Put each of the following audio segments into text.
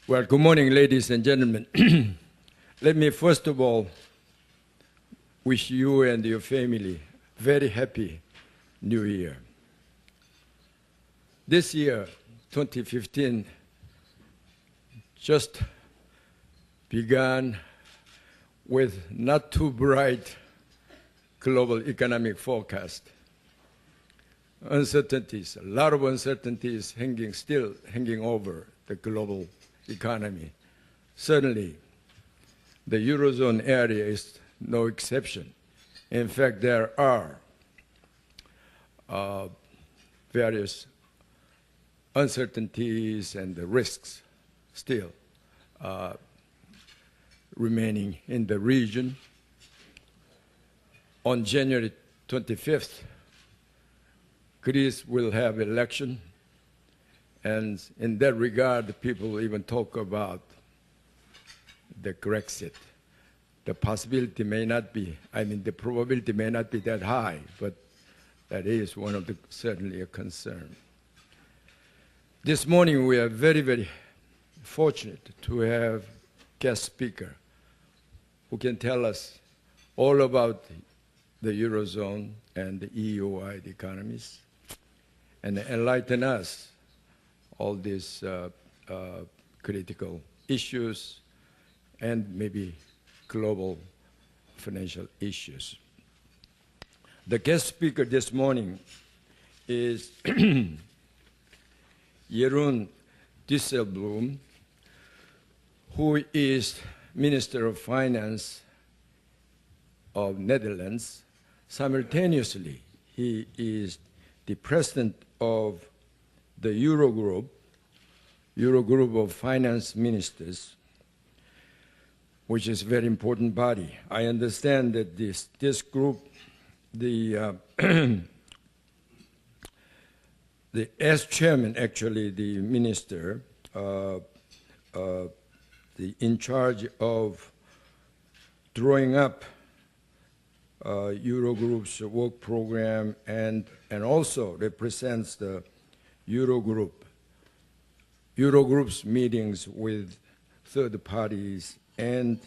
Well, good morning, ladies and gentlemen. Let me first of all wish you and your family very happy New Year. This year, 2015, just began with not too bright global economic forecast. Uncertainties, a lot of uncertainties still hanging over the global economy. Certainly, the Eurozone area is no exception. In fact, there are various uncertainties and the risks still remaining in the region. On January 25th, Greece will have election. And in that regard, people even talk about the Grexit. The possibility may not be, the probability may not be that high, but that is one of the, certainly a concern. This morning, we are very, very fortunate to have guest speaker who can tell us all about the Eurozone and the EU-wide economies and enlighten us all these critical issues and maybe global financial issues. The guest speaker this morning is Jeroen Dijsselbloem, who is Minister of Finance of Netherlands. Simultaneously, he is the president of the Eurogroup of finance ministers, which is a very important body. I understand that this group, as chairman, actually, the minister, in charge of drawing up Eurogroup's work program and also represents the Eurogroup's meetings with third parties and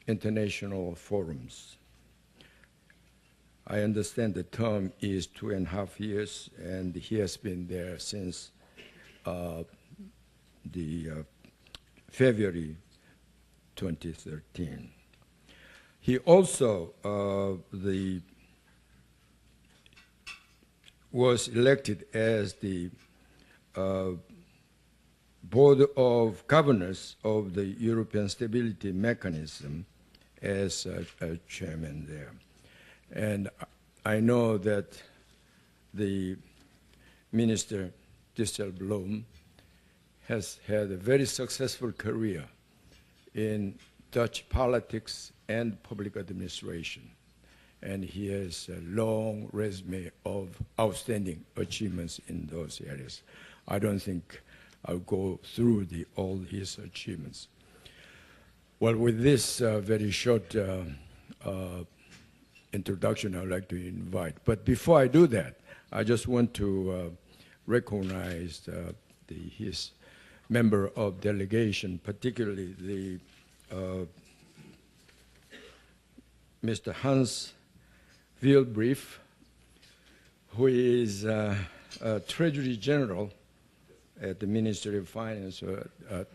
international forums. I understand the term is 2.5 years, and he has been there since February 2013. He also was elected as the Board of Governors of the European Stability Mechanism as a chairman there. And I know that the Minister Dijsselbloem has had a very successful career in Dutch politics and public administration. And he has a long resume of outstanding achievements in those areas. I don't think I'll go through all his achievements. Well, with this very short introduction, I'd like to invite. But before I do that, I just want to recognize his member of delegation, particularly the Mr. Hans Wielbrief, who is Treasury General at the Ministry of Finance,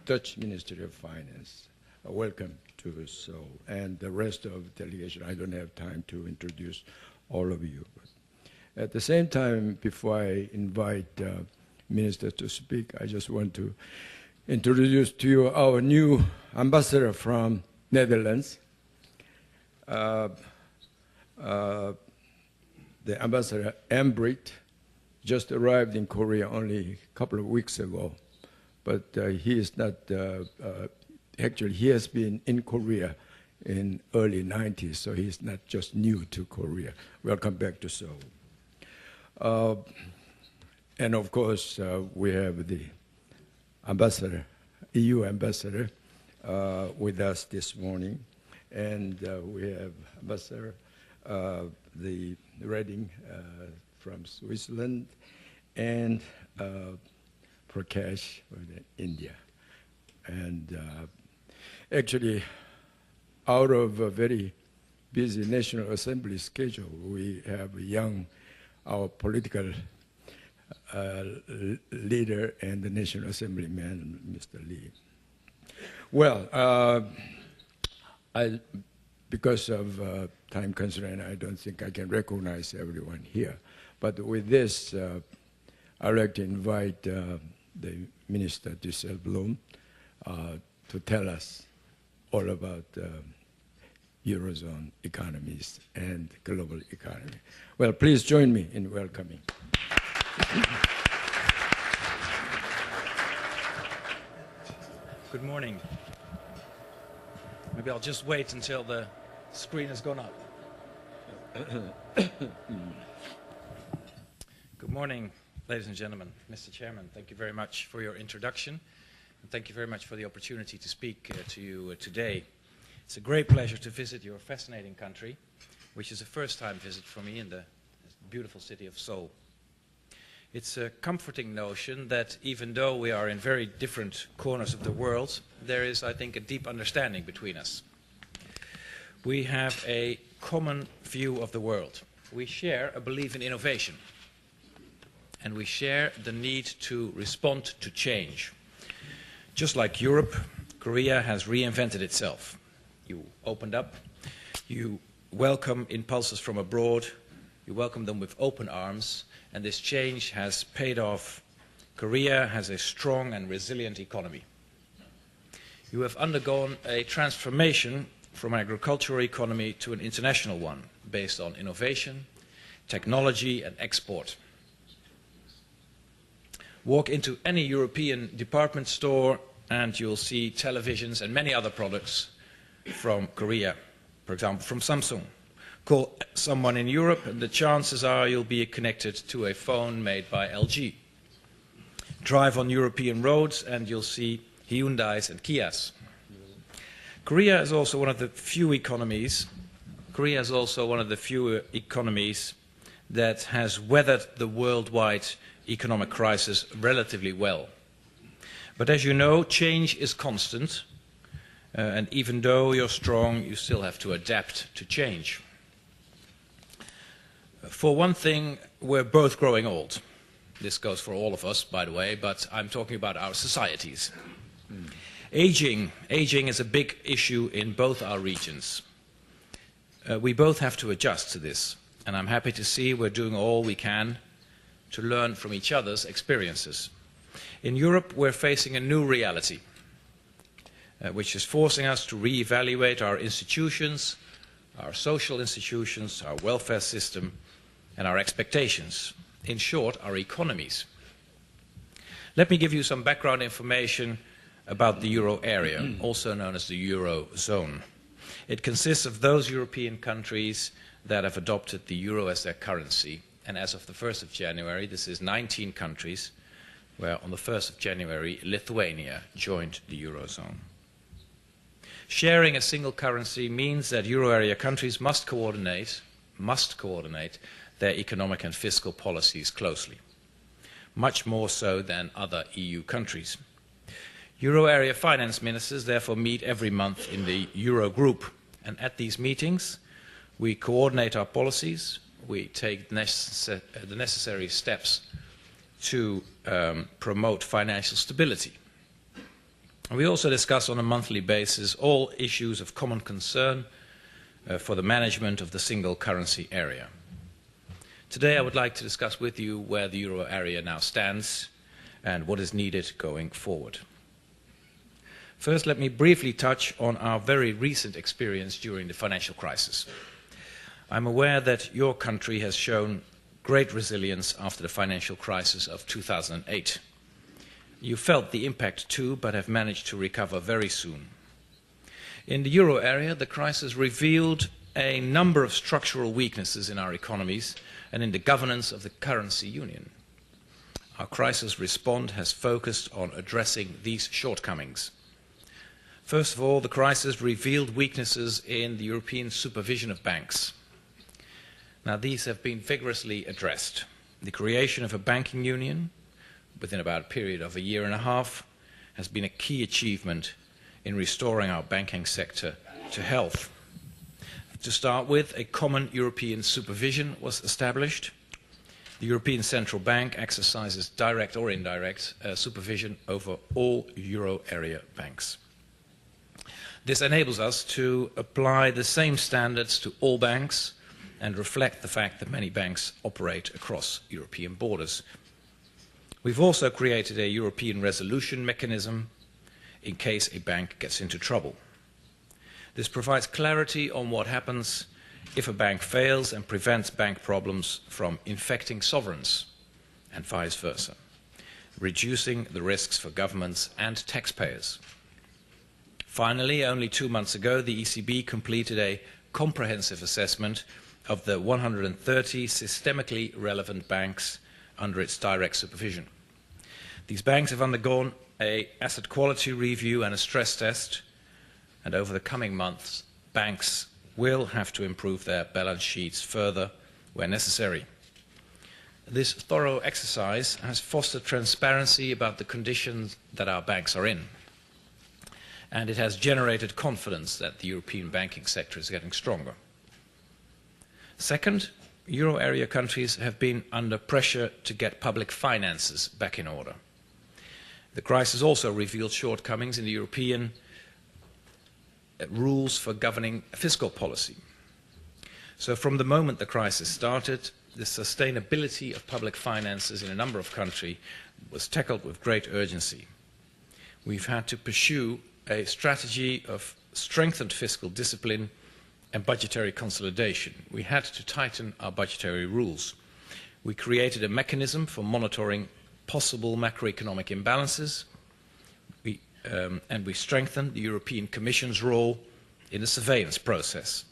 Dutch Ministry of Finance. Welcome to Seoul. And the rest of the delegation, I don't have time to introduce all of you. But at the same time, before I invite Minister to speak, I just want to introduce to you our new ambassador from Netherlands. The ambassador Ambrit just arrived in Korea only a couple of weeks ago, but he is not, actually he has been in Korea in early 90s, so he's not just new to Korea. Welcome back to Seoul. And of course, we have the ambassador, EU ambassador, with us this morning. And we have Ambassador the Reading from Switzerland and Prakash from India. And actually, out of a very busy National Assembly schedule, we have our political leader and the National Assemblyman, Mr. Lee. Well, because of time constraint, I don't think I can recognize everyone here. But with this, I'd like to invite the Minister Dijsselbloem to tell us all about Eurozone economies and global economy. Well, please join me in welcoming. Good morning. Maybe I'll just wait until the screen has gone up. Good morning, ladies and gentlemen. Mr. Chairman, thank you very much for your introduction, and thank you very much for the opportunity to speak to you today. It's a great pleasure to visit your fascinating country, which is a first-time visit for me in the beautiful city of Seoul. It's a comforting notion that even though we are in very different corners of the world, there is, I think, a deep understanding between us. We have a common view of the world. We share a belief in innovation, and we share the need to respond to change. Just like Europe, Korea has reinvented itself. You opened up, you welcome impulses from abroad, you welcome them with open arms, and this change has paid off. Korea has a strong and resilient economy. You have undergone a transformation from an agricultural economy to an international one, based on innovation, technology, and export. Walk into any European department store and you'll see televisions and many other products from Korea, for example, from Samsung. Call someone in Europe and the chances are you'll be connected to a phone made by LG. Drive on European roads and you'll see Hyundais and Kias. Korea is also one of the few economies that has weathered the worldwide economic crisis relatively well. But as you know, change is constant, and even though you're strong, you still have to adapt to change. For one thing, we're both growing old. This goes for all of us, by the way, but I'm talking about our societies. Aging is a big issue in both our regions. We both have to adjust to this, and I'm happy to see we're doing all we can to learn from each other's experiences. In Europe, we're facing a new reality, which is forcing us to reevaluate our institutions, our social institutions, our welfare system, and our expectations. In short, our economies. Let me give you some background information about the euro area, also known as the Eurozone. It consists of those European countries that have adopted the euro as their currency. And as of the 1st of January, this is 19 countries, where on the 1st of January, Lithuania joined the Eurozone. Sharing a single currency means that euro area countries must coordinate their economic and fiscal policies closely, much more so than other EU countries. Euro area finance ministers therefore meet every month in the Euro group, and at these meetings we coordinate our policies, we take the necessary steps to promote financial stability. And we also discuss on a monthly basis all issues of common concern for the management of the single currency area. Today I would like to discuss with you where the euro area now stands and what is needed going forward. First, let me briefly touch on our very recent experience during the financial crisis. I'm aware that your country has shown great resilience after the financial crisis of 2008. You felt the impact too, but have managed to recover very soon. In the euro area, the crisis revealed a number of structural weaknesses in our economies and in the governance of the currency union. Our crisis response has focused on addressing these shortcomings. First of all, the crisis revealed weaknesses in the European supervision of banks. Now, these have been vigorously addressed. The creation of a banking union within about a period of a year and a half has been a key achievement in restoring our banking sector to health. To start with, a common European supervision was established. The European Central Bank exercises direct or indirect supervision over all euro area banks. This enables us to apply the same standards to all banks and reflect the fact that many banks operate across European borders. We've also created a European resolution mechanism in case a bank gets into trouble. This provides clarity on what happens if a bank fails and prevents bank problems from infecting sovereigns and vice versa, reducing the risks for governments and taxpayers. Finally, only 2 months ago, the ECB completed a comprehensive assessment of the 130 systemically relevant banks under its direct supervision. These banks have undergone an asset quality review and a stress test, and over the coming months, banks will have to improve their balance sheets further where necessary. This thorough exercise has fostered transparency about the conditions that our banks are in, and it has generated confidence that the European banking sector is getting stronger. Second, euro area countries have been under pressure to get public finances back in order. The crisis also revealed shortcomings in the European rules for governing fiscal policy. So from the moment the crisis started, the sustainability of public finances in a number of countries was tackled with great urgency. We've had to pursue a strategy of strengthened fiscal discipline and budgetary consolidation. We had to tighten our budgetary rules. We created a mechanism for monitoring possible macroeconomic imbalances, and we strengthened the European Commission's role in the surveillance process.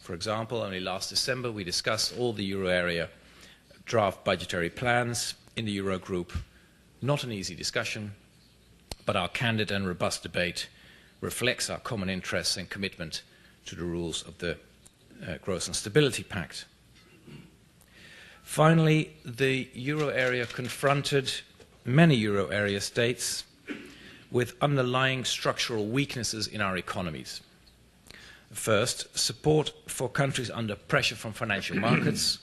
For example, only last December we discussed all the euro area draft budgetary plans in the Eurogroup. Not an easy discussion, but our candid and robust debate reflects our common interests and commitment to the rules of the Growth and Stability Pact. Finally, the euro area confronted many euro area states with underlying structural weaknesses in our economies. First, support for countries under pressure from financial markets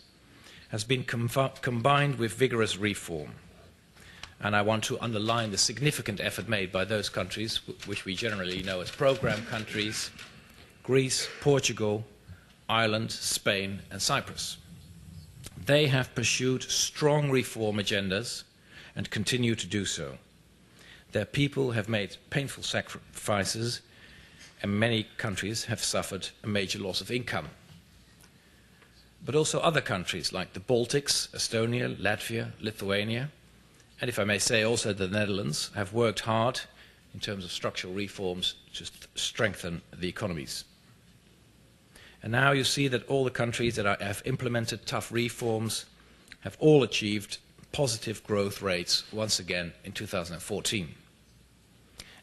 has been combined with vigorous reform. And I want to underline the significant effort made by those countries, which we generally know as program countries: Greece, Portugal, Ireland, Spain, and Cyprus. They have pursued strong reform agendas and continue to do so. Their people have made painful sacrifices, and many countries have suffered a major loss of income. But also other countries like the Baltics, Estonia, Latvia, Lithuania, and if I may say also the Netherlands, have worked hard in terms of structural reforms to strengthen the economies. And now you see that all the countries that have implemented tough reforms have all achieved positive growth rates once again in 2014.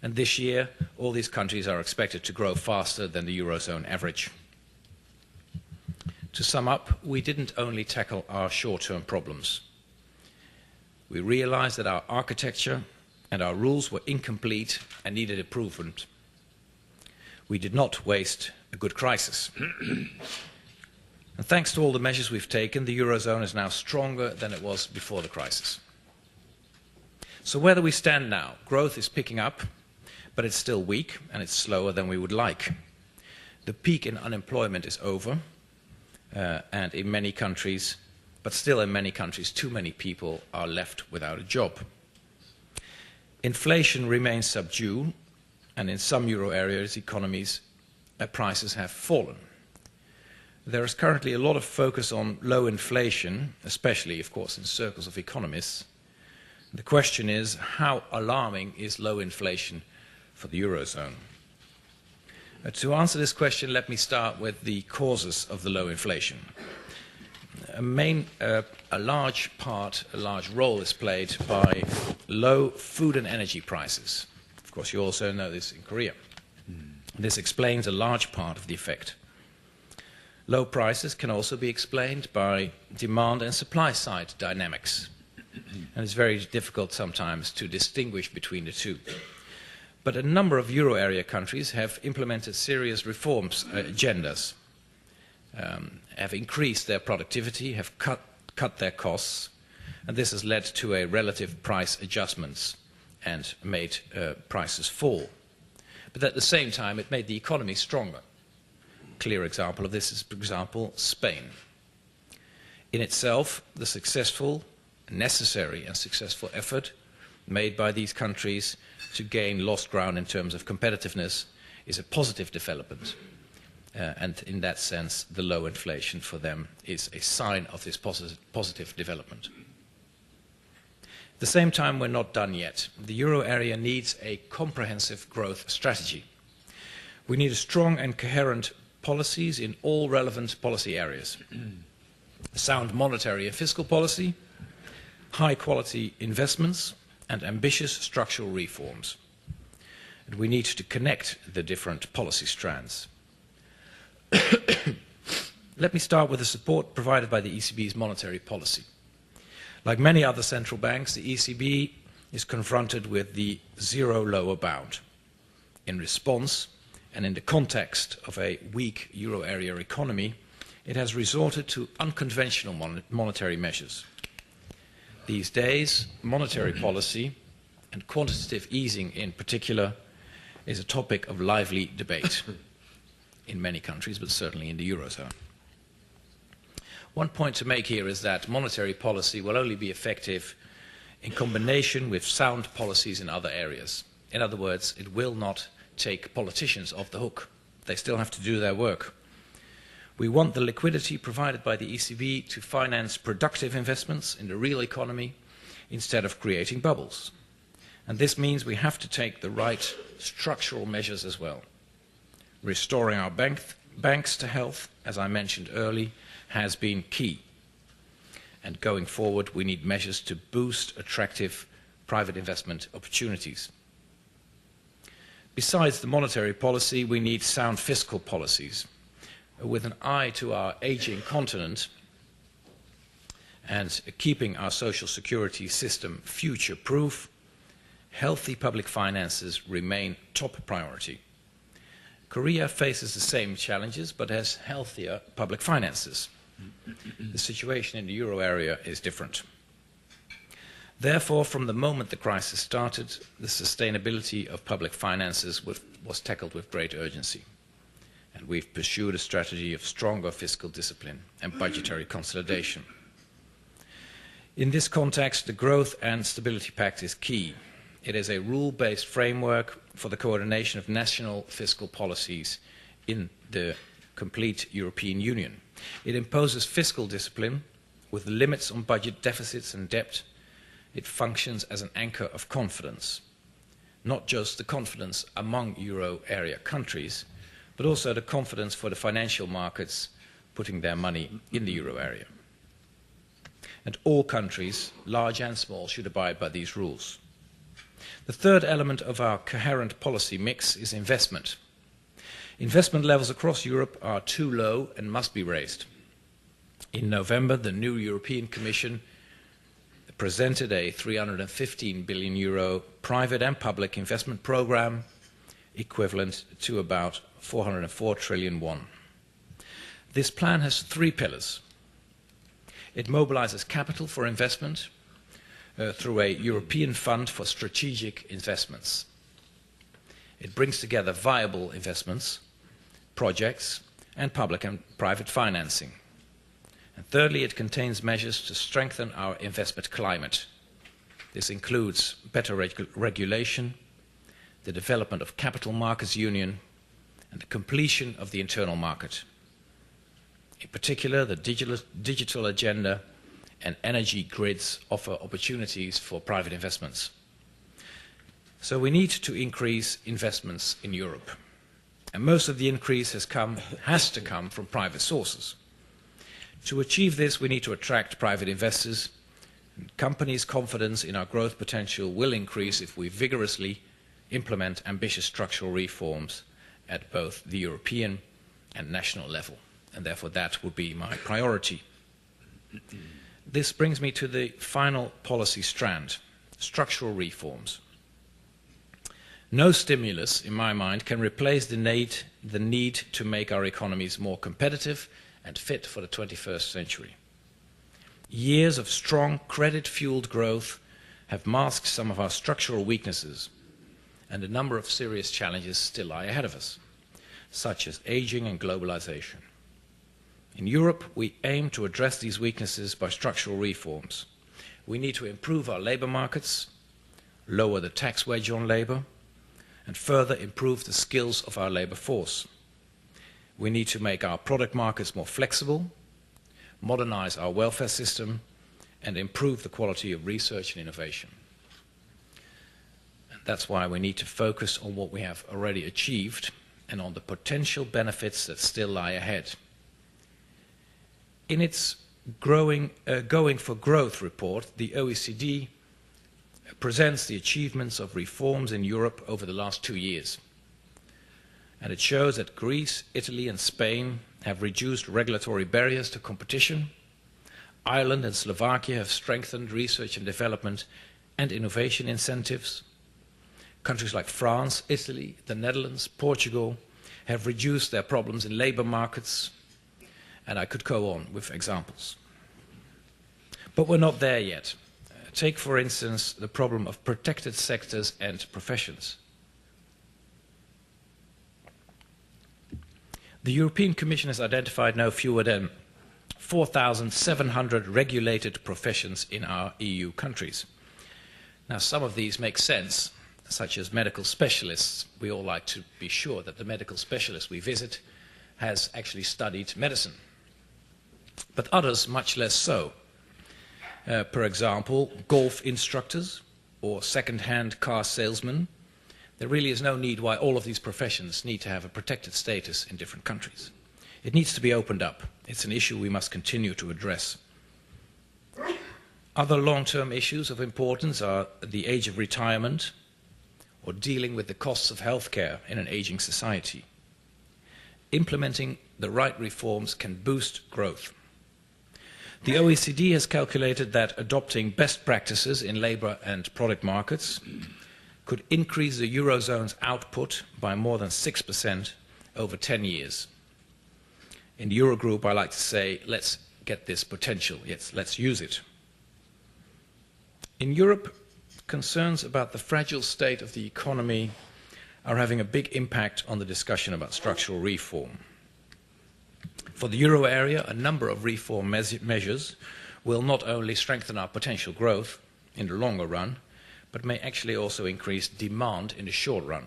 And this year, all these countries are expected to grow faster than the Eurozone average. To sum up, we didn't only tackle our short-term problems. We realized that our architecture and our rules were incomplete and needed improvement. We did not waste a good crisis. And thanks to all the measures we've taken, the Eurozone is now stronger than it was before the crisis. So where do we stand now? Growth is picking up, but it's still weak and it's slower than we would like. The peak in unemployment is over, and in many countries, but still in many countries, too many people are left without a job. Inflation remains subdued, and in some euro areas economies, prices have fallen. There is currently a lot of focus on low inflation, especially, of course, in circles of economists. The question is, how alarming is low inflation for the Eurozone? To answer this question, let me start with the causes of the low inflation. A large role is played by low food and energy prices. Of course, you also know this in Korea. This explains a large part of the effect. Low prices can also be explained by demand and supply side dynamics. and it's very difficult sometimes to distinguish between the two. But a number of euro area countries have implemented serious reforms agendas, have increased their productivity, have cut their costs, and this has led to a relative price adjustments and made prices fall. But at the same time, it made the economy stronger. A clear example of this is, for example, Spain. In itself, the necessary and successful effort made by these countries to gain lost ground in terms of competitiveness is a positive development. And in that sense, the low inflation for them is a sign of this positive development. At the same time, we're not done yet. The euro area needs a comprehensive growth strategy. We need a strong and coherent policies in all relevant policy areas. Sound monetary and fiscal policy, high-quality investments, and ambitious structural reforms. And we need to connect the different policy strands. Let me start with the support provided by the ECB's monetary policy. Like many other central banks, the ECB is confronted with the zero lower bound. In response, and in the context of a weak euro area economy, it has resorted to unconventional monetary measures. These days, monetary policy, and quantitative easing in particular, is a topic of lively debate in many countries, but certainly in the Eurozone. One point to make here is that monetary policy will only be effective in combination with sound policies in other areas. In other words, it will not take politicians off the hook. They still have to do their work. We want the liquidity provided by the ECB to finance productive investments in the real economy instead of creating bubbles. And this means we have to take the right structural measures as well. Restoring our banks to health, as I mentioned earlier, has been key. And going forward, we need measures to boost attractive private investment opportunities. Besides the monetary policy, we need sound fiscal policies with an eye to our aging continent and keeping our social security system future-proof. Healthy public finances remain top priority. Korea faces the same challenges but has healthier public finances. The situation in the euro area is different. Therefore, from the moment the crisis started, the sustainability of public finances was tackled with great urgency. And we've pursued a strategy of stronger fiscal discipline and budgetary consolidation. In this context, the Growth and Stability Pact is key. It is a rule-based framework for the coordination of national fiscal policies in the complete European Union. It imposes fiscal discipline with limits on budget deficits and debt. It functions as an anchor of confidence, not just the confidence among euro area countries, but also the confidence for the financial markets putting their money in the euro area. And all countries, large and small, should abide by these rules. The third element of our coherent policy mix is investment. Investment levels across Europe are too low and must be raised. In November, the new European Commission presented a €315 billion private and public investment program, equivalent to about 404 trillion won. This plan has three pillars. It mobilizes capital for investment through a European Fund for Strategic Investments. It brings together viable investments, projects, and public and private financing. And thirdly, it contains measures to strengthen our investment climate. This includes better regulation, the development of capital markets union, and the completion of the internal market. In particular, the digital agenda and energy grids offer opportunities for private investments. So we need to increase investments in Europe. And most of the increase has to come from private sources. To achieve this, we need to attract private investors. And companies' confidence in our growth potential will increase if we vigorously implement ambitious structural reforms at both the European and national level. And therefore that would be my priority. This brings me to the final policy strand, structural reforms. No stimulus, in my mind, can replace the need to make our economies more competitive and fit for the 21st century. Years of strong credit-fueled growth have masked some of our structural weaknesses, and a number of serious challenges still lie ahead of us, such as aging and globalization. In Europe, we aim to address these weaknesses by structural reforms. We need to improve our labor markets, lower the tax wedge on labor, and further improve the skills of our labor force. We need to make our product markets more flexible, modernize our welfare system, and improve the quality of research and innovation. And that's why we need to focus on what we have already achieved and on the potential benefits that still lie ahead. In its Going for Growth report, the OECD presents the achievements of reforms in Europe over the last 2 years. And it shows that Greece, Italy, and Spain have reduced regulatory barriers to competition. Ireland and Slovakia have strengthened research and development and innovation incentives. Countries like France, Italy, the Netherlands, Portugal have reduced their problems in labor markets, and I could go on with examples. But we're not there yet. Take, for instance, the problem of protected sectors and professions. The European Commission has identified no fewer than 4,700 regulated professions in our EU countries. Now, some of these make sense, such as medical specialists. We all like to be sure that the medical specialist we visit has actually studied medicine. But others, much less so. For example, golf instructors or second-hand car salesmen. There really is no need why all of these professions need to have a protected status in different countries. It needs to be opened up. It's an issue we must continue to address. Other long-term issues of importance are the age of retirement or dealing with the costs of healthcare in an aging society. Implementing the right reforms can boost growth. The OECD has calculated that adopting best practices in labor and product markets could increase the Eurozone's output by more than 6% over 10 years. In the Eurogroup, I like to say, let's get this potential. Yes, let's use it. In Europe, concerns about the fragile state of the economy are having a big impact on the discussion about structural reform. For the euro area, a number of reform measures will not only strengthen our potential growth in the longer run, but may actually also increase demand in the short run.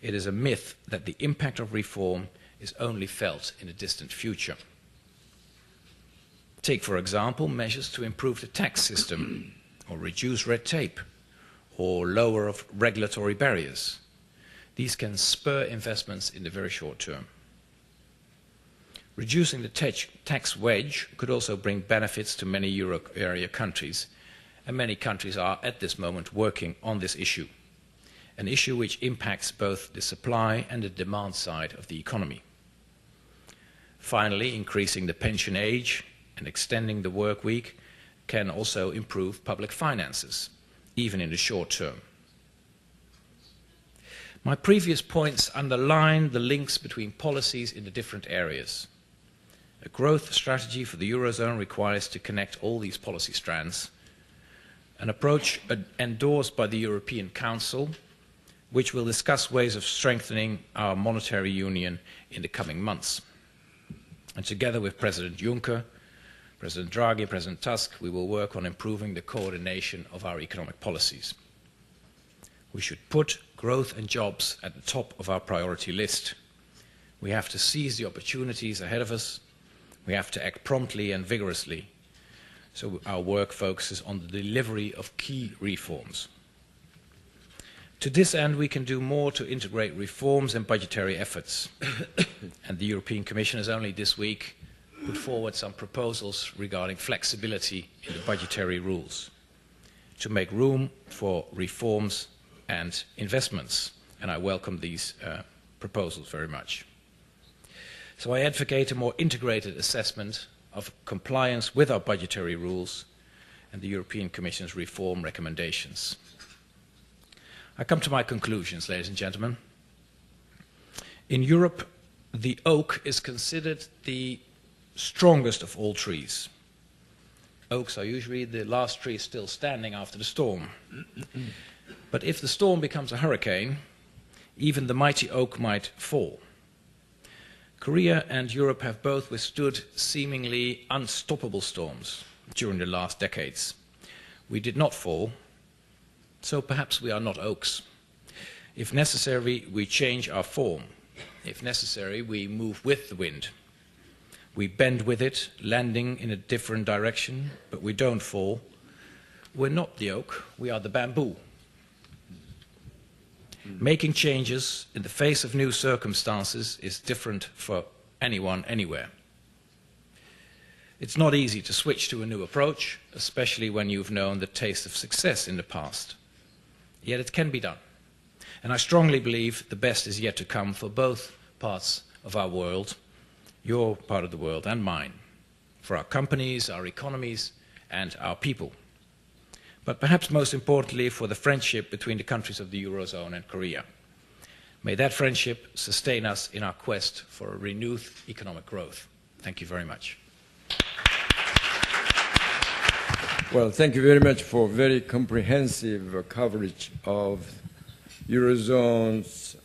It is a myth that the impact of reform is only felt in the distant future. Take, for example, measures to improve the tax system, or reduce red tape, or lower regulatory barriers. These can spur investments in the very short term. Reducing the tax wedge could also bring benefits to many euro area countries, and many countries are at this moment working on this issue, an issue which impacts both the supply and the demand side of the economy. Finally, increasing the pension age and extending the work week can also improve public finances, even in the short term. My previous points underline the links between policies in the different areas. A growth strategy for the Eurozone requires to connect all these policy strands, an approach endorsed by the European Council, which will discuss ways of strengthening our monetary union in the coming months. And together with President Juncker, President Draghi, President Tusk, we will work on improving the coordination of our economic policies. We should put growth and jobs at the top of our priority list. We have to seize the opportunities ahead of us. We have to act promptly and vigorously, so our work focuses on the delivery of key reforms. To this end, we can do more to integrate reforms and budgetary efforts. And the European Commission has only this week put forward some proposals regarding flexibility in the budgetary rules to make room for reforms and investments. And I welcome these proposals very much. So I advocate a more integrated assessment of compliance with our budgetary rules and the European Commission's reform recommendations. I come to my conclusions, ladies and gentlemen. In Europe, the oak is considered the strongest of all trees. Oaks are usually the last tree still standing after the storm. But if the storm becomes a hurricane, even the mighty oak might fall. Korea and Europe have both withstood seemingly unstoppable storms during the last decades. We did not fall, so perhaps we are not oaks. If necessary, we change our form. If necessary, we move with the wind. We bend with it, landing in a different direction, but we don't fall. We're not the oak, we are the bamboo. Making changes in the face of new circumstances is different for anyone, anywhere. It's not easy to switch to a new approach, especially when you've known the taste of success in the past. Yet it can be done. And I strongly believe the best is yet to come for both parts of our world, your part of the world and mine, for our companies, our economies, and our people. But perhaps most importantly, for the friendship between the countries of the Eurozone and Korea. May that friendship sustain us in our quest for a renewed economic growth. Thank you very much. Well, thank you very much for very comprehensive coverage of Eurozone's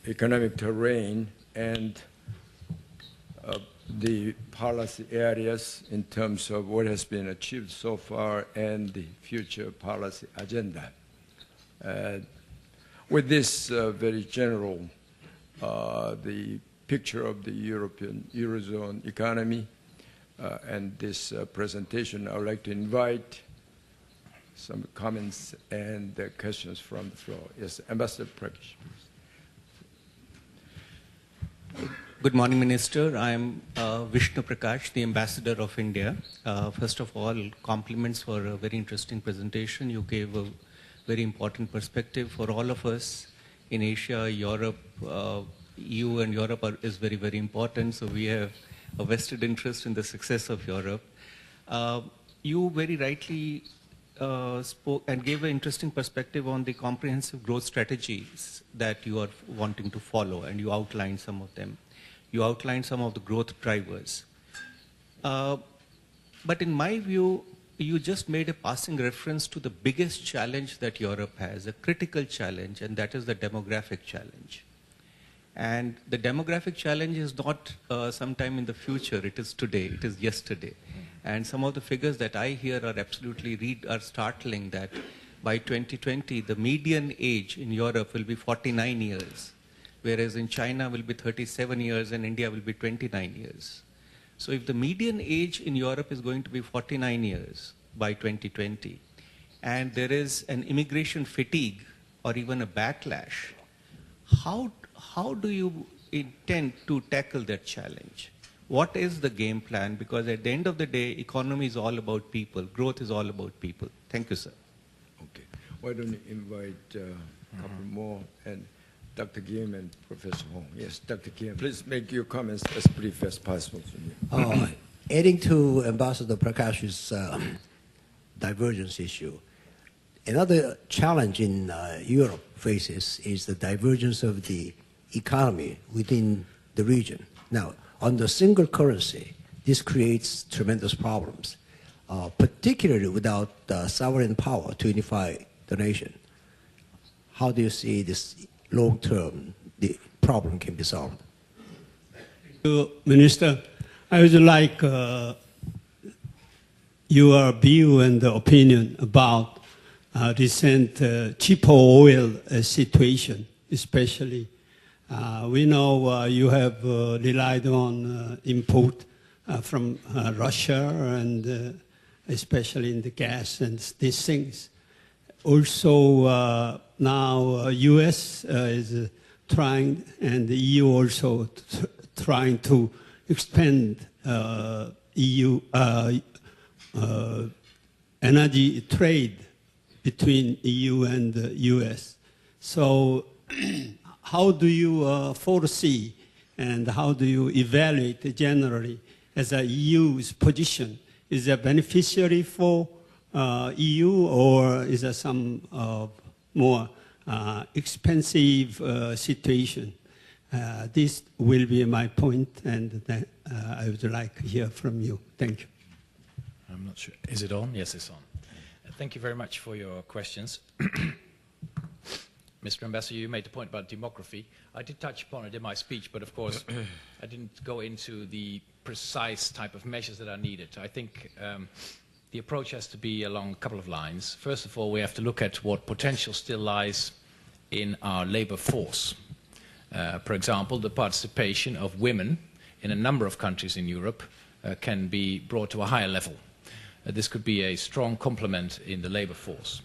economic terrain and the policy areas in terms of what has been achieved so far and the future policy agenda. With this very general, the picture of the Eurozone economy and this presentation, I would like to invite some comments and questions from the floor. Yes, Ambassador Prakash, please. Good morning, Minister. I am Vishnu Prakash, the Ambassador of India. First of all, compliments for a very interesting presentation. You gave a very important perspective for all of us in Asia, Europe. EU and Europe is very, very important, so we have a vested interest in the success of Europe. You very rightly spoke and gave an interesting perspective on the comprehensive growth strategies that you are wanting to follow, and you outlined some of them. You outlined some of the growth drivers. But in my view, you just made a passing reference to the biggest challenge that Europe has, a critical challenge, and that is the demographic challenge. And the demographic challenge is not sometime in the future, it is today, it is yesterday. And some of the figures that I hear are startling, that by 2020, the median age in Europe will be 49 years. Whereas in China will be 37 years and India will be 29 years. So if the median age in Europe is going to be 49 years by 2020, and there is an immigration fatigue or even a backlash, how do you intend to tackle that challenge? What is the game plan? Because at the end of the day, economy is all about people. Growth is all about people. Thank you, sir. Okay. Why don't you invite a couple more, and Dr. Kim and Professor Hong. Yes, Dr. Kim, please make your comments as brief as possible. Adding to Ambassador Prakash's divergence issue, another challenge in Europe faces is the divergence of the economy within the region. Now, on the single currency, this creates tremendous problems, particularly without sovereign power to unify the nation. How do you see this long-term, the problem can be solved? Minister, I would like your view and opinion about recent cheaper oil situation, especially. We know you have relied on import from Russia, and especially in the gas and these things. Also, now U.S. is trying, and the EU also trying to expand EU energy trade between EU and U.S. So how do you foresee and how do you evaluate generally as a EU's position? Is it beneficiary for EU, or is there some more expensive situation? This will be my point, and I would like to hear from you. Thank you. I'm not sure. Is it on? Yes, it's on. Thank you very much for your questions. Mr. Ambassador, you made the point about demography. I did touch upon it in my speech, but of course I didn't go into the precise type of measures that are needed. I think the approach has to be along a couple of lines. First of all, we have to look at what potential still lies in our labor force. For example, the participation of women in a number of countries in Europe can be brought to a higher level. This could be a strong complement in the labor force.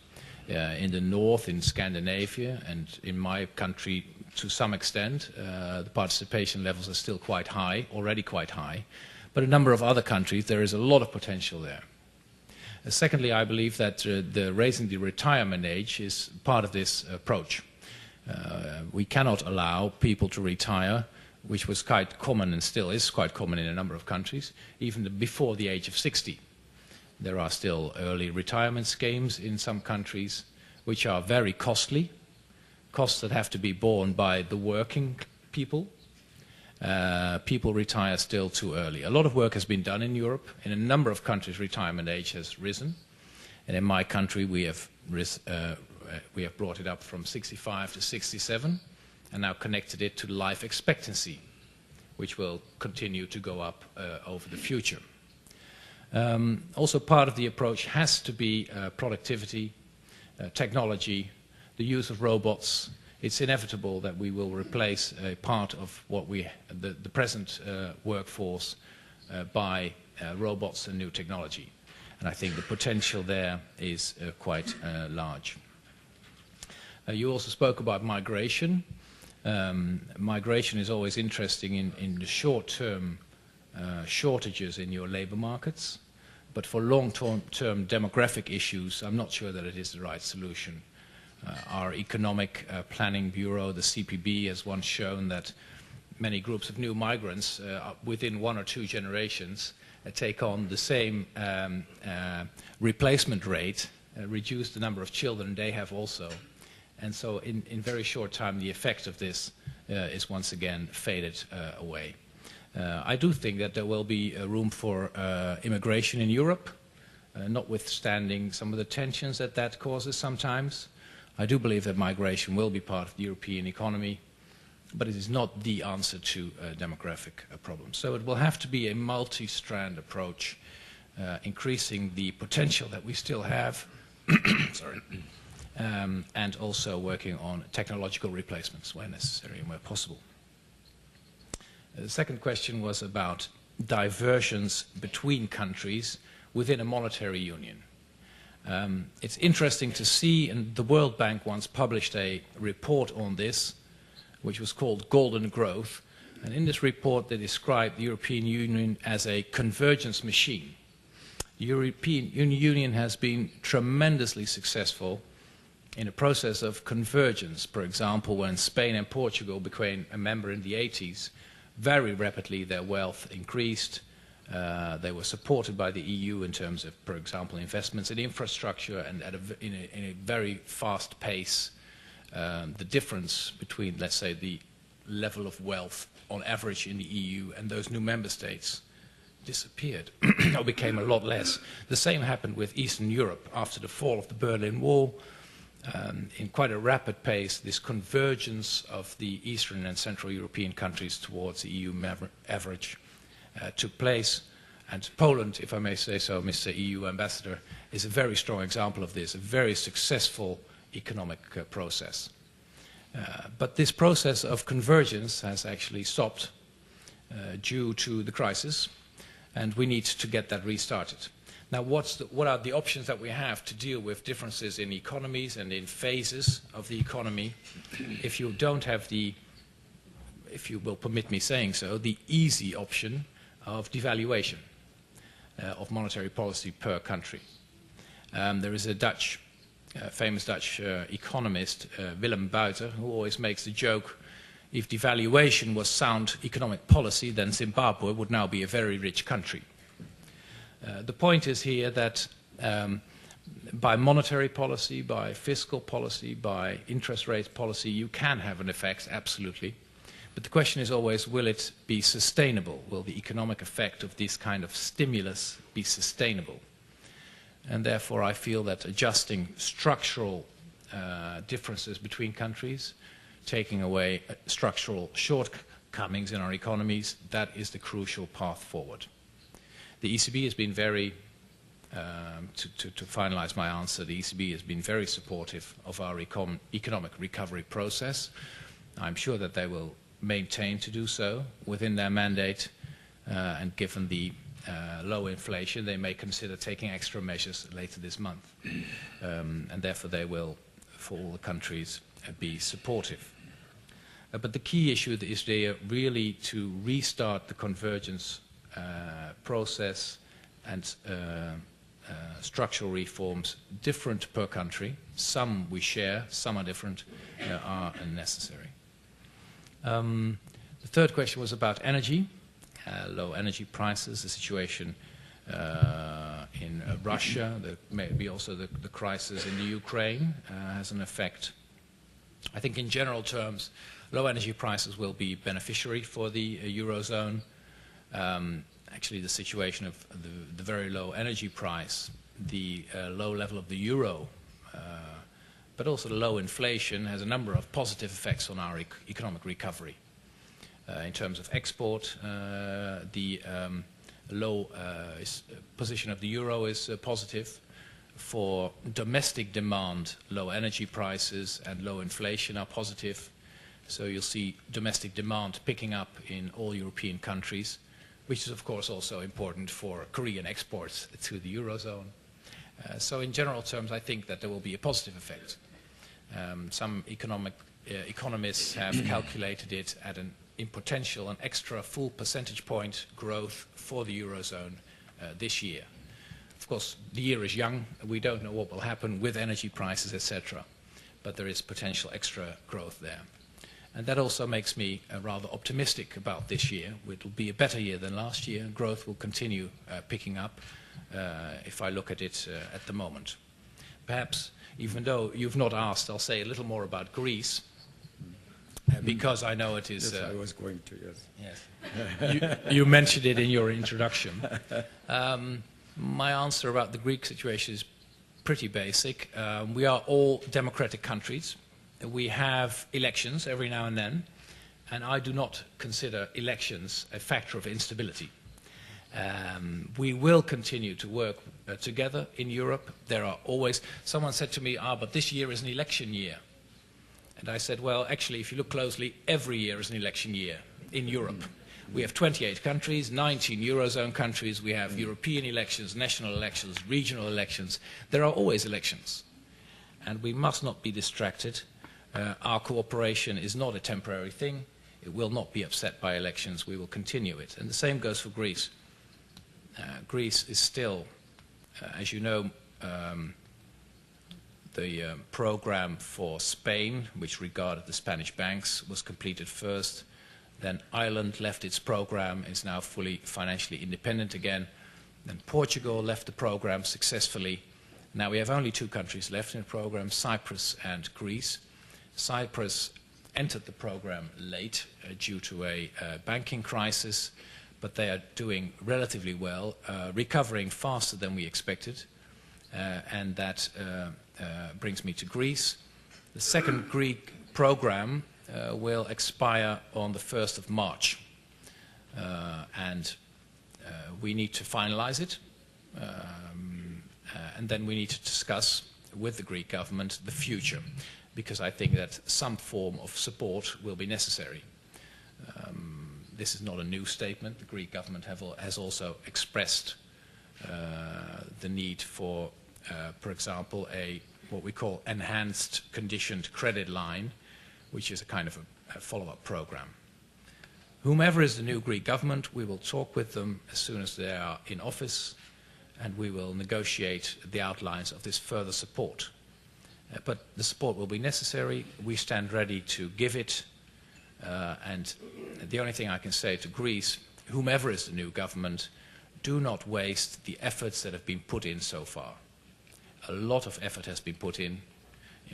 In the north, in Scandinavia, and in my country to some extent, the participation levels are still quite high, already quite high. But a number of other countries, there is a lot of potential there. Secondly, I believe that the raising the retirement age is part of this approach. We cannot allow people to retire, which was quite common and still is quite common in a number of countries, even before the age of 60. There are still early retirement schemes in some countries which are very costly, costs that have to be borne by the working people. People retire still too early. A lot of work has been done in Europe. In a number of countries, retirement age has risen. And in my country, we have brought it up from 65 to 67 and now connected it to life expectancy, which will continue to go up over the future. Also, part of the approach has to be productivity, technology, the use of robots. It's inevitable that we will replace a part of what the present workforce by robots and new technology. And I think the potential there is quite large. You also spoke about migration. Migration is always interesting in the short-term shortages in your labor markets. But for long-term demographic issues, I'm not sure that it is the right solution. Our Economic Planning Bureau, the CPB, has once shown that many groups of new migrants within 1 or 2 generations take on the same replacement rate, reduce the number of children they have also. And so in very short time, the effect of this is once again faded away. I do think that there will be room for immigration in Europe, notwithstanding some of the tensions that causes sometimes. I do believe that migration will be part of the European economy, but it is not the answer to demographic problems. So it will have to be a multi-strand approach, increasing the potential that we still have, sorry, and also working on technological replacements where necessary and where possible. The second question was about diversions between countries within a monetary union. It's interesting to see, and the World Bank once published a report on this, which was called Golden Growth. And in this report, they described the European Union as a convergence machine. The European Union has been tremendously successful in a process of convergence. For example, when Spain and Portugal became a member in the 80s, very rapidly their wealth increased. They were supported by the EU in terms of, for example, investments in infrastructure, and in a very fast pace. The difference between, let's say, the level of wealth on average in the EU and those new member states disappeared or became a lot less. The same happened with Eastern Europe after the fall of the Berlin Wall. In quite a rapid pace, this convergence of the Eastern and Central European countries towards the EU average took place. And Poland, if I may say so, Mr. EU Ambassador, is a very strong example of this, a very successful economic process. But this process of convergence has actually stopped due to the crisis, and we need to get that restarted. Now, what are the options that we have to deal with differences in economies and in phases of the economy if you don't have the, if you will permit me saying so, the easy option of devaluation of monetary policy per country? There is a famous Dutch economist, Willem Buiter, who always makes the joke, if devaluation was sound economic policy, then Zimbabwe would now be a very rich country. The point is here that by monetary policy, by fiscal policy, by interest rate policy, you can have an effect, absolutely. But the question is always, will it be sustainable? Will the economic effect of this kind of stimulus be sustainable? And therefore I feel that adjusting structural differences between countries, taking away structural shortcomings in our economies, that is the crucial path forward. The ECB has been very, to finalize my answer, the ECB has been very supportive of our economic recovery process. I'm sure that they will maintain to do so within their mandate, and given the low inflation, they may consider taking extra measures later this month. And therefore they will, for all the countries, be supportive. But the key issue is there really to restart the convergence process and structural reforms, different per country. Some we share, some are different, are necessary. The third question was about energy, low energy prices, the situation in Russia, maybe also the crisis in the Ukraine has an effect. I think in general terms, low energy prices will be beneficiary for the Eurozone. Actually, the situation of the very low energy price, the low level of the euro, but also the low inflation has a number of positive effects on our economic recovery. In terms of export, the low position of the euro is positive. For domestic demand, low energy prices and low inflation are positive. So you'll see domestic demand picking up in all European countries, which is of course also important for Korean exports to the Eurozone. So in general terms, I think that there will be a positive effect. Some economists have calculated it at in potential an extra full percentage point growth for the Eurozone this year. Of course, the year is young. We don't know what will happen with energy prices, etc. But there is potential extra growth there. And that also makes me rather optimistic about this year. It will be a better year than last year. Growth will continue picking up if I look at it at the moment. Perhaps, even though you've not asked, I'll say a little more about Greece, because I know it is... Yes, I was going to, yes. Yes. You mentioned it in your introduction. My answer about the Greek situation is pretty basic. We are all democratic countries. We have elections every now and then, and I do not consider elections a factor of instability. We will continue to work together in Europe. There are always... Someone said to me, but this year is an election year. And I said, well, actually, if you look closely, every year is an election year in Europe. We have 28 countries, 19 Eurozone countries. We have European elections, national elections, regional elections. There are always elections. And we must not be distracted. Our cooperation is not a temporary thing. It will not be upset by elections. We will continue it. And the same goes for Greece. Greece is still, as you know, the program for Spain, which regarded the Spanish banks, was completed first. Then Ireland left its program, is now fully financially independent again. Then Portugal left the program successfully. Now we have only two countries left in the program, Cyprus and Greece. Cyprus entered the program late due to a banking crisis, but they are doing relatively well, recovering faster than we expected. And that brings me to Greece. The second Greek program will expire on the 1st of March. And we need to finalize it. And then we need to discuss with the Greek government the future, because I think that some form of support will be necessary. This is not a new statement. The Greek government has also expressed the need for example, what we call enhanced conditioned credit line, which is a kind of a follow-up program. Whomever is the new Greek government, we will talk with them as soon as they are in office, and we will negotiate the outlines of this further support. But the support will be necessary. We stand ready to give it. And the only thing I can say to Greece, whomever is the new government, do not waste the efforts that have been put in so far. A lot of effort has been put in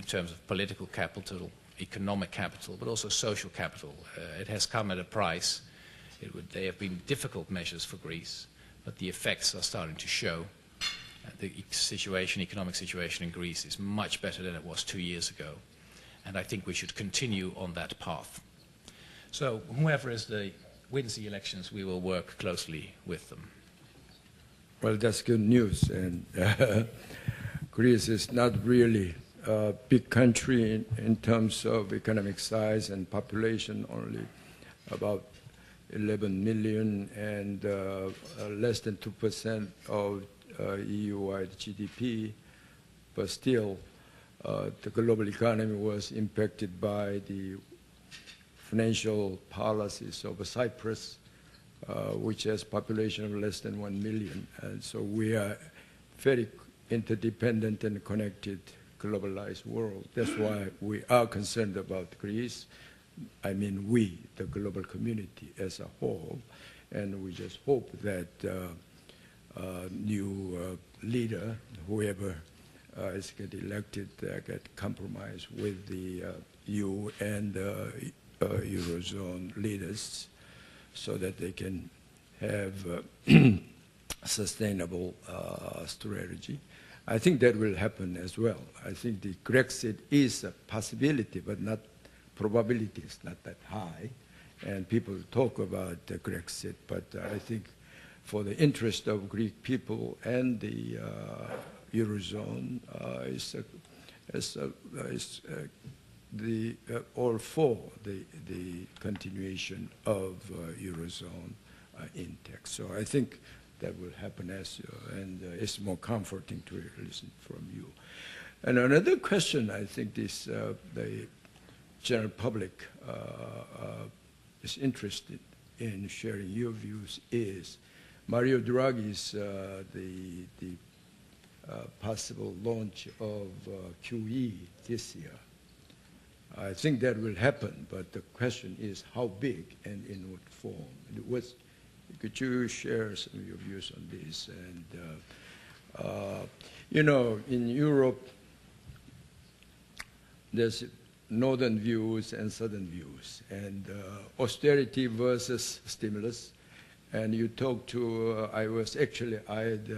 terms of political capital, economic capital, but also social capital. It has come at a price. They have been difficult measures for Greece, but the effects are starting to show. The economic situation in Greece is much better than it was 2 years ago, and I think we should continue on that path. So whoever wins the elections, we will work closely with them. Well, that's good news. And Greece is not really a big country in terms of economic size and population, only about 11 million and less than 2% of EU-wide GDP. But still, the global economy was impacted by the financial policies of Cyprus, which has population of less than 1 million. And so we are very interdependent and connected, globalized world. That's why we are concerned about Greece. I mean, we, the global community as a whole. And we just hope that new leader, whoever is get elected, get compromised with the EU and Eurozone leaders so that they can have sustainable strategy. I think that will happen as well. I think the Brexit is a possibility, but not probability is not that high. And people talk about the Brexit, but I think for the interest of Greek people and the Eurozone all for the continuation of Eurozone intact. So I think that will happen and it's more comforting to listen from you. And another question I think the general public is interested in sharing your views is Mario Draghi's the possible launch of QE this year. I think that will happen, but the question is how big and in what form. Could you share some of your views on this? And you know, in Europe, there's northern views and southern views, and austerity versus stimulus. And you talked to, I had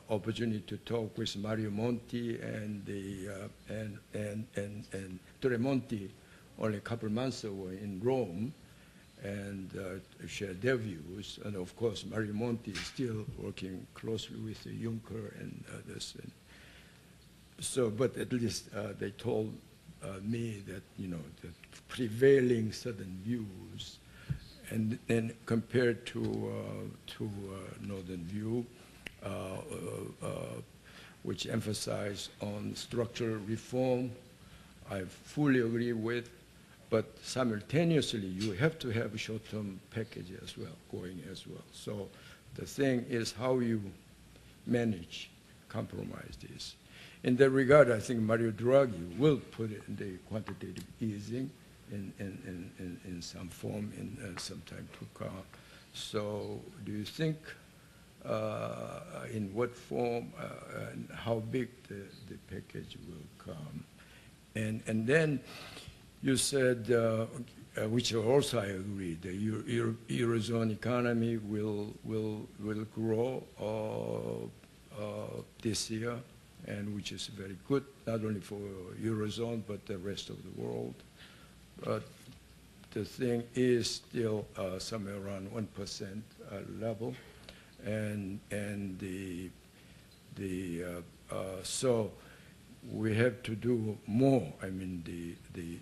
opportunity to talk with Mario Monti and Tremonti only a couple months ago in Rome, and share their views. And of course, Mario Monti is still working closely with Juncker and others. And so, but at least they told me that, you know, the prevailing southern views, and then compared to northern view, which emphasize on structural reform, I fully agree with, but simultaneously you have to have a short-term package as well, going as well. So the thing is how you manage, compromise this. In that regard, I think Mario Draghi will put it in the quantitative easing in some form in some time to come. So do you think in what form and how big the package will come? And then you said, which also I agree, the Eurozone economy will grow this year, and which is very good, not only for Eurozone, but the rest of the world. But the thing is still somewhere around 1% level, and so we have to do more. I mean, the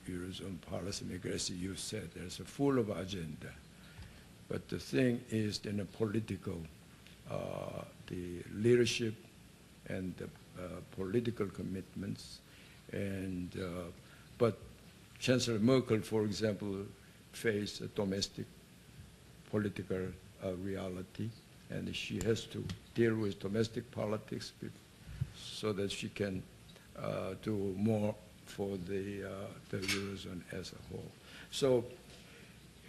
Eurozone policymakers, as you said, there's a full of agenda. But the thing is, in a political, the leadership and the political commitments, and but Chancellor Merkel, for example, faced a domestic political reality, and she has to deal with domestic politics so that she can do more for the Eurozone as a whole. So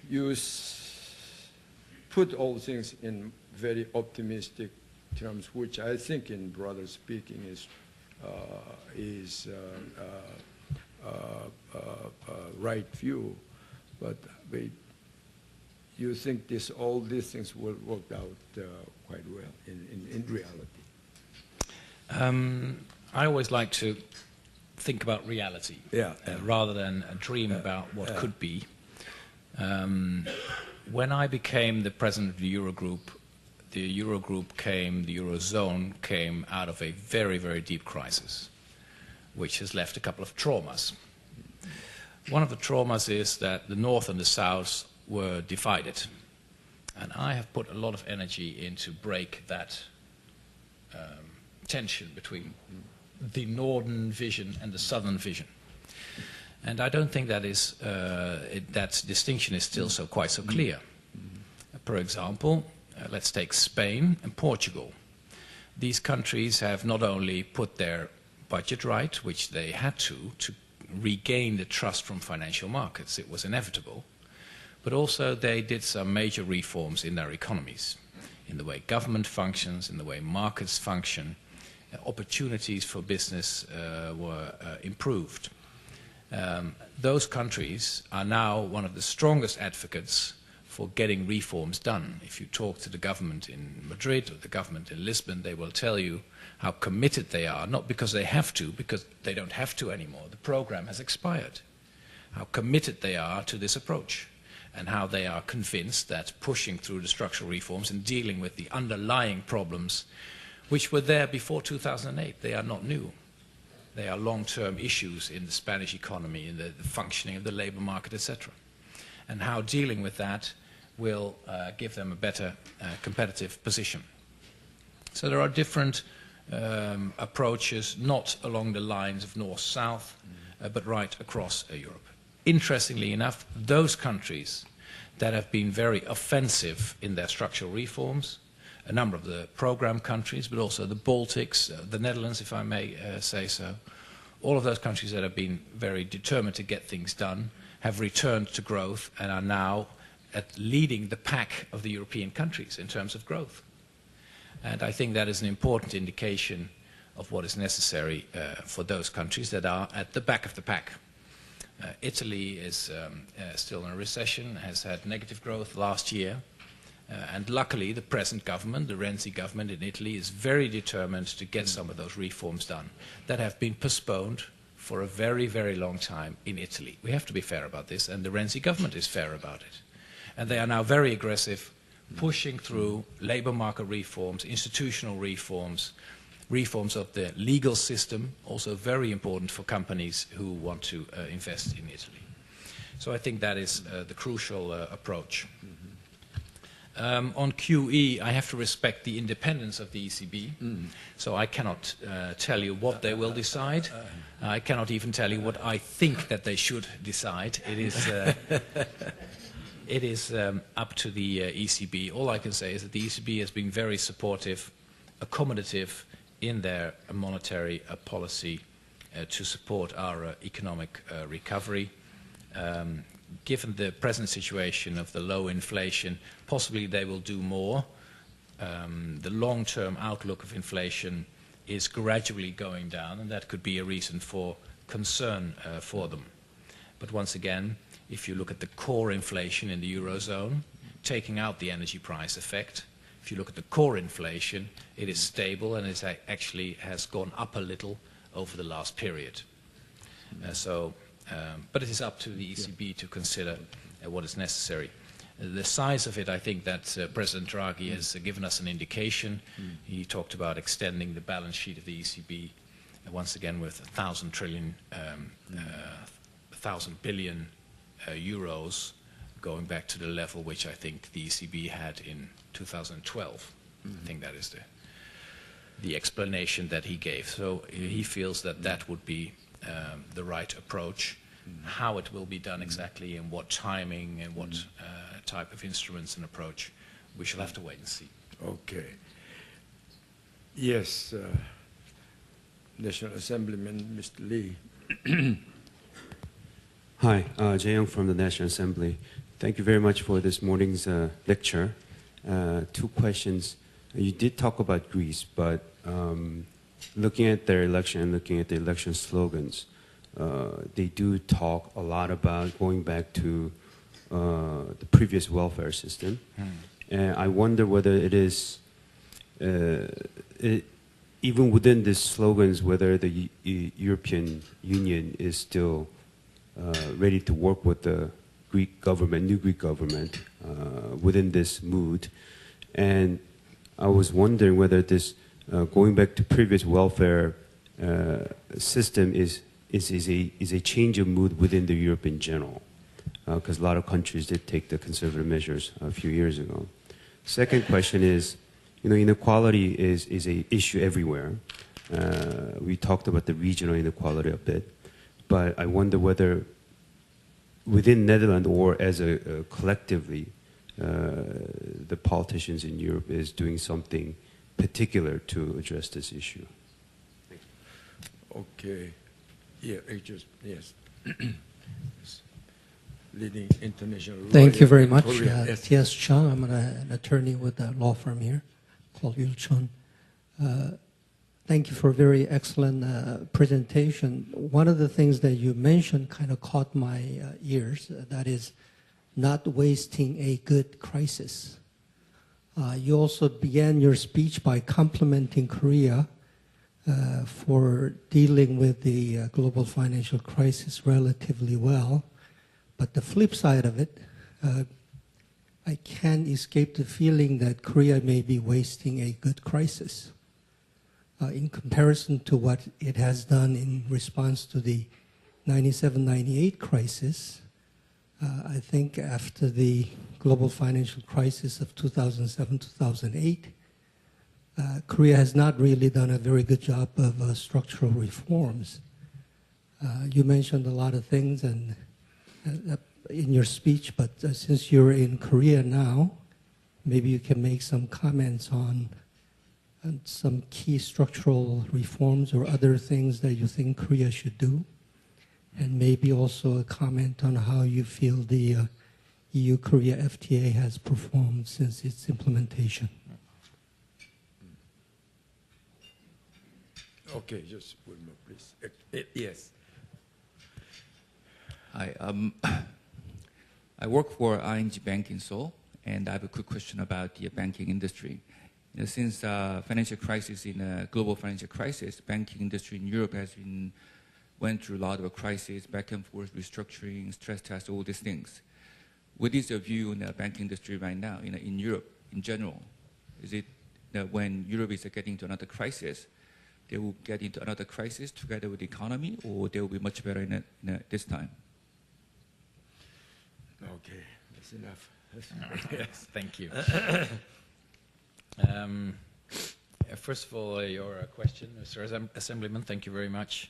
you put all things in very optimistic terms, which I think, in broader speaking, is right view. But you think all these things will work out quite well in reality? I always like to think about reality, rather than dream about what could be. When I became the president of the Eurozone came out of a very, very deep crisis, which has left a couple of traumas. One of the traumas is that the North and the South were divided. And I have put a lot of energy into break that tension between the Northern vision and the Southern vision. And I don't think that is that distinction is still quite so clear. For example, let's take Spain and Portugal. These countries have not only put their budget right, which they had to regain the trust from financial markets, it was inevitable, but also they did some major reforms in their economies, in the way government functions, in the way markets function. Opportunities for business were improved. Those countries are now one of the strongest advocates for getting reforms done. If you talk to the government in Madrid or the government in Lisbon, they will tell you how committed they are, not because they have to, because they don't have to anymore. The program has expired. How committed they are to this approach, and how they are convinced that pushing through the structural reforms and dealing with the underlying problems which were there before 2008, they are not new. They are long-term issues in the Spanish economy, in the functioning of the labor market, etc. And how dealing with that will give them a better competitive position. So there are different approaches, not along the lines of north-south, but right across Europe. Interestingly enough, those countries that have been very offensive in their structural reforms, a number of the program countries, but also the Baltics, the Netherlands, if I may say so, all of those countries that have been very determined to get things done have returned to growth and are now leading the pack of the European countries in terms of growth. And I think that is an important indication of what is necessary for those countries that are at the back of the pack. Italy is still in a recession, has had negative growth last year. And luckily, the present government, the Renzi government in Italy, is very determined to get some of those reforms done that have been postponed for a very, very long time in Italy. We have to be fair about this, and the Renzi government is fair about it. And they are now very aggressive, pushing through labor market reforms, institutional reforms, reforms of the legal system, also very important for companies who want to invest in Italy. So I think that is the crucial approach. On QE, I have to respect the independence of the ECB, so I cannot tell you what they will decide. I cannot even tell you what I think that they should decide. It is up to the ECB. All I can say is that the ECB has been very supportive, accommodative in their monetary policy to support our economic recovery. Given the present situation of the low inflation, possibly they will do more. The long-term outlook of inflation is gradually going down, and that could be a reason for concern for them. But once again, if you look at the core inflation in the Eurozone, taking out the energy price effect, if you look at the core inflation, it is stable and it actually has gone up a little over the last period. But it is up to the ECB to consider what is necessary. The size of it, I think that President Draghi has given us an indication. He talked about extending the balance sheet of the ECB, once again with 1,000 billion euros, going back to the level which I think the ECB had in 2012. I think that is the explanation that he gave. So he feels that that would be the right approach. How it will be done exactly, and what timing, and what type of instruments and approach, we shall have to wait and see. Okay. Yes, National Assemblyman Mr. Lee. Hi, Jae Young from the National Assembly. Thank you very much for this morning's lecture. Two questions. You did talk about Greece, but looking at their election and looking at the election slogans, they do talk a lot about going back to the previous welfare system. And I wonder whether it is, even within these slogans, whether the European Union is still ready to work with the Greek government, new Greek government, within this mood. And I was wondering whether this going back to previous welfare system is a change of mood within the Europe in general, because a lot of countries did take the conservative measures a few years ago. Second question is, inequality is an issue everywhere. We talked about the regional inequality a bit, but I wonder whether within Netherlands or as a collectively, the politicians in Europe is doing something particular to address this issue. Okay. Yeah, yes. Leading international lawyer Thank you very in much. Korea. Yes. T.S. Chung, I'm an attorney with a law firm here called Yul Chun. Thank you for a very excellent presentation. One of the things that you mentioned kind of caught my ears, that is not wasting a good crisis. You also began your speech by complimenting Korea for dealing with the global financial crisis relatively well. But the flip side of it, I can't escape the feeling that Korea may be wasting a good crisis. In comparison to what it has done in response to the 97-98 crisis, I think after the global financial crisis of 2007-2008, Korea has not really done a very good job of structural reforms. You mentioned a lot of things in your speech, but since you're in Korea now, maybe you can make some comments on some key structural reforms or other things that you think Korea should do, and maybe also a comment on how you feel the EU-Korea FTA has performed since its implementation. Okay, just one more, please. Yes. Hi, I work for ING Bank in Seoul, and I have a quick question about the banking industry. Since financial crisis in global financial crisis, banking industry in Europe went through a lot of crises, back and forth, restructuring, stress tests, all these things. What is your view on the banking industry right now in Europe in general? Is it that when Europe is getting into another crisis, they will get into another crisis together with the economy, or they will be much better in this time? Okay, that's enough. Yes, thank you. First of all, your question, Mr. Assemblyman, thank you very much.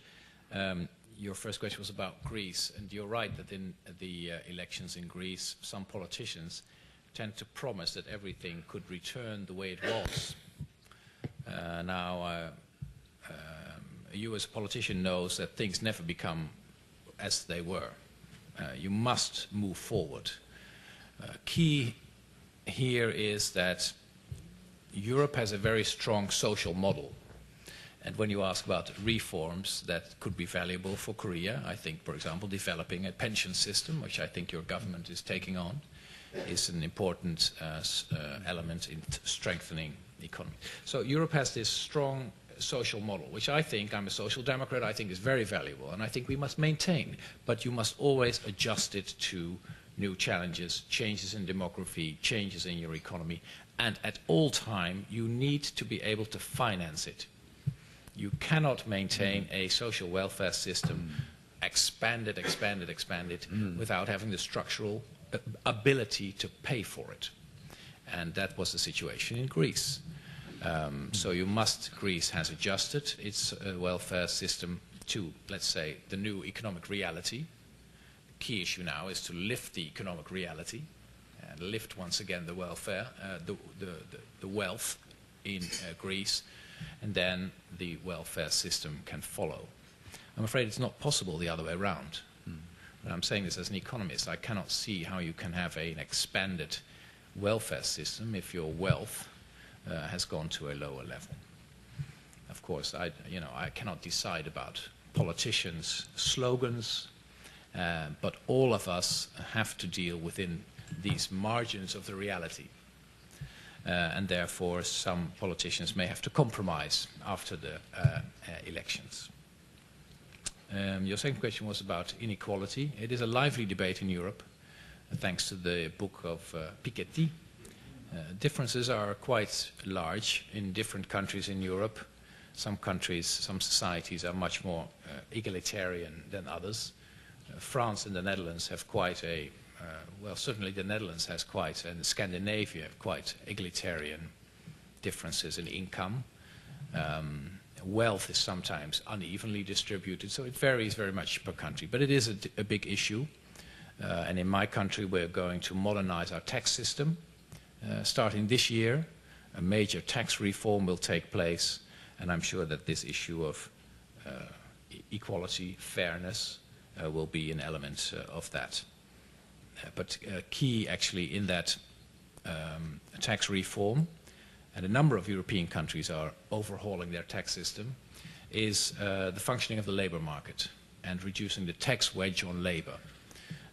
Your first question was about Greece, and you're right that in the elections in Greece, some politicians tend to promise that everything could return the way it was. Now, you as a politician knows that things never become as they were. You must move forward. Key here is that Europe has a very strong social model. And when you ask about reforms that could be valuable for Korea, I think, for example, developing a pension system, which I think your government is taking on, is an important element in strengthening the economy. So Europe has this strong social model, which I think, I'm a social democrat, I think is very valuable, and I think we must maintain. But you must always adjust it to new challenges, changes in demography, changes in your economy, and at all time you need to be able to finance it. You cannot maintain a social welfare system, expand it, without having the structural ability to pay for it. And that was the situation in Greece. So Greece has adjusted its welfare system to, let's say, the new economic reality. The key issue now is to lift the economic reality and lift once again the welfare, the wealth in Greece, and then the welfare system can follow. I'm afraid it's not possible the other way around. And I'm saying this as an economist. I cannot see how you can have an expanded welfare system if your wealth has gone to a lower level. Of course, I cannot decide about politicians' slogans, but all of us have to deal within these margins of the reality. And therefore, some politicians may have to compromise after the elections. Your second question was about inequality. It is a lively debate in Europe, thanks to the book of Piketty. Differences are quite large in different countries in Europe. Some countries, some societies are much more egalitarian than others. France and the Netherlands have quite a, well, certainly the Netherlands has quite, and Scandinavia have quite egalitarian differences in income. Wealth is sometimes unevenly distributed, so it varies very much per country. But it is a big issue. And in my country, we're going to modernize our tax system. Starting this year, a major tax reform will take place, and I'm sure that this issue of equality, fairness, will be an element of that. But key, actually, in that tax reform, and a number of European countries are overhauling their tax system, is the functioning of the labor market and reducing the tax wedge on labor.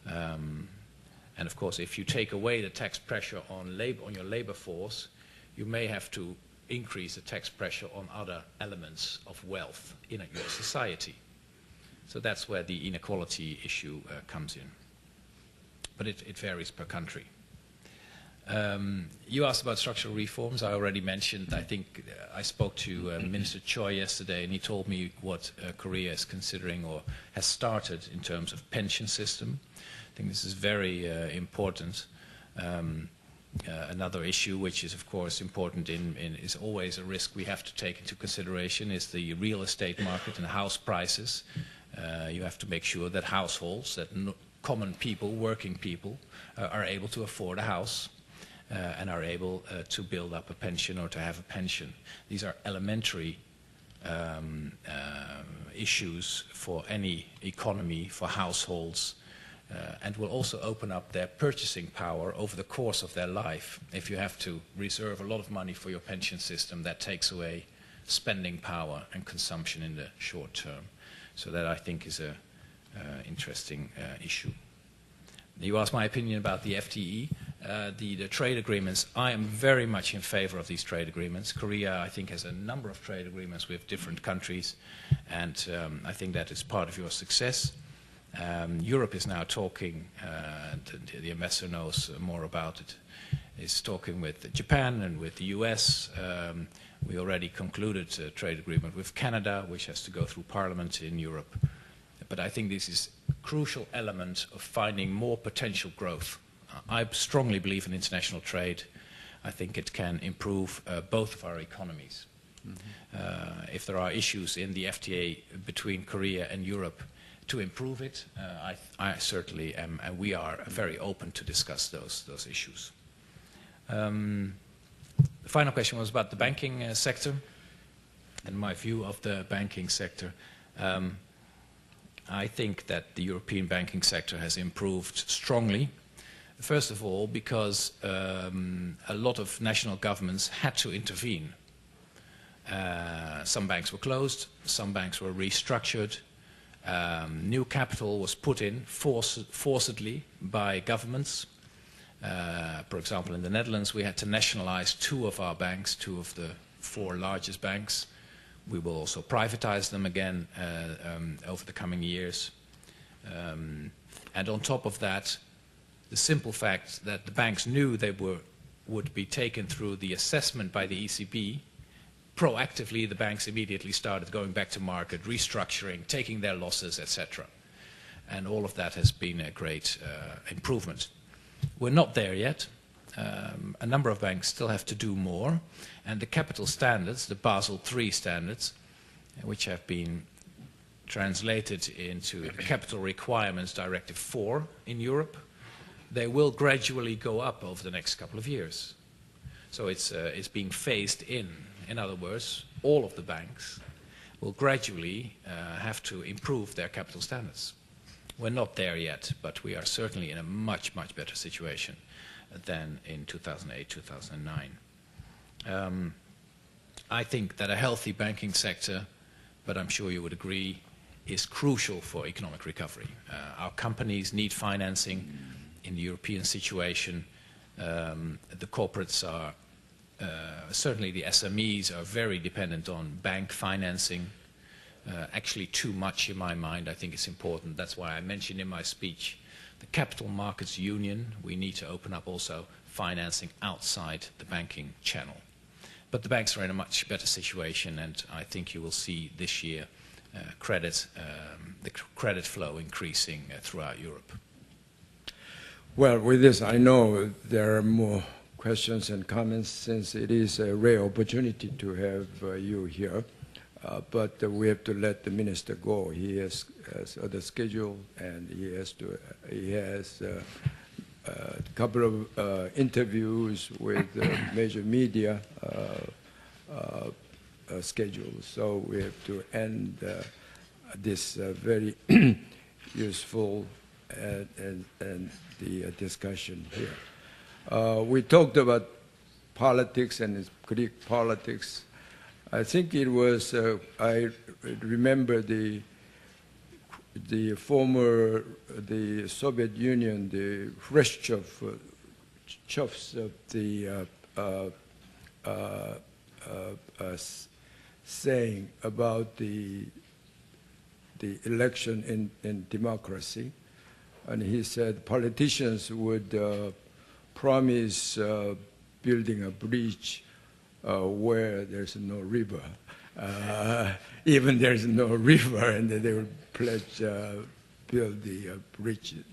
And of course, if you take away the tax pressure on your labor force, you may have to increase the tax pressure on other elements of wealth in your society. So that's where the inequality issue comes in. But it varies per country. You asked about structural reforms. I already mentioned, I think I spoke to Minister Choi yesterday, and he told me what Korea is considering or has started in terms of pension system. I think this is very important. Another issue which is, of course, important is always a risk we have to take into consideration is the real estate market and house prices. You have to make sure that households, that common people, working people, are able to afford a house. And are able to build up a pension or to have a pension. These are elementary issues for any economy, for households, and will also open up their purchasing power over the course of their life. If you have to reserve a lot of money for your pension system, that takes away spending power and consumption in the short term. So that, I think, is an interesting issue. You asked my opinion about the FTE, the trade agreements. I am very much in favor of these trade agreements. Korea, I think, has a number of trade agreements with different countries, and I think that is part of your success. Europe is now talking, the ambassador knows more about it, is talking with Japan and with the US. We already concluded a trade agreement with Canada, which has to go through Parliament in Europe. But I think this is a crucial element of finding more potential growth. I strongly believe in international trade. I think it can improve both of our economies. Mm-hmm. If there are issues in the FTA between Korea and Europe to improve it, I certainly am, and we are very open to discuss those issues. The final question was about the banking sector and my view of the banking sector. I think that the European banking sector has improved strongly. First of all, because a lot of national governments had to intervene. Some banks were closed, some banks were restructured. New capital was put in forcibly by governments. For example, in the Netherlands, we had to nationalize 2 of our banks, 2 of the 4 largest banks. We will also privatize them again over the coming years. And on top of that, the simple fact that the banks knew they would be taken through the assessment by the ECB, proactively the banks immediately started going back to market, restructuring, taking their losses, etc. And all of that has been a great improvement. We're not there yet. A number of banks still have to do more, and the capital standards, the Basel III standards, which have been translated into the Capital Requirements Directive 4 in Europe, they will gradually go up over the next couple of years. So it's being phased in. In other words, all of the banks will gradually have to improve their capital standards. We're not there yet, but we are certainly in a much, much better situation than in 2008, 2009. I think that a healthy banking sector, but I'm sure you would agree, is crucial for economic recovery. Our companies need financing in the European situation. The corporates are, certainly the SMEs are very dependent on bank financing. Actually too much in my mind. I think it's important. That's why I mentioned in my speech the Capital Markets Union. We need to open up also financing outside the banking channel. But the banks are in a much better situation, and I think you will see this year the credit flow increasing throughout Europe. Well, with this, I know there are more questions and comments since it is a rare opportunity to have you here. But we have to let the minister go. He has other schedule, and he has a couple of interviews with major media schedules. So we have to end this very useful and the discussion here. We talked about politics and Greek politics. I think it was, I remember the former, the Soviet Union, the Khrushchevs of the saying about the election in democracy. And he said politicians would promise building a bridge where there's no river. Even there's no river, and they will pledge build the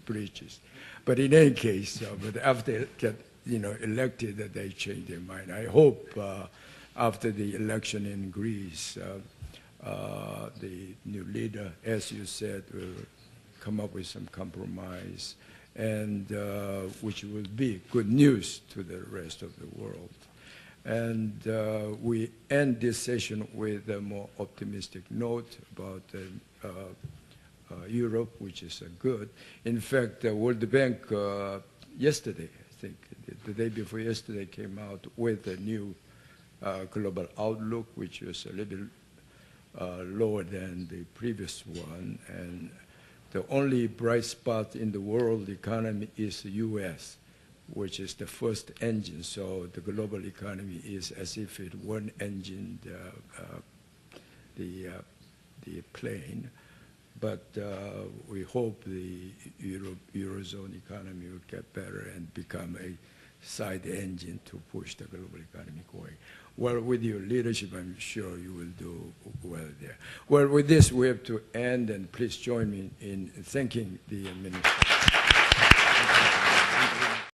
bridges. But in any case, but after get elected, that they change their mind. I hope after the election in Greece, the new leader, as you said, will come up with some compromise, and which will be good news to the rest of the world. And we end this session with a more optimistic note about Europe, which is good. In fact, the World Bank yesterday, I think, the day before yesterday, came out with a new global outlook, which was a little lower than the previous one. And the only bright spot in the world economy is the U.S., which is the first engine. So the global economy is as if it one engine, the plane. But we hope the Eurozone economy will get better and become a side engine to push the global economy going. Well, with your leadership, I'm sure you will do well there. Well, with this, we have to end, and please join me in thanking the minister.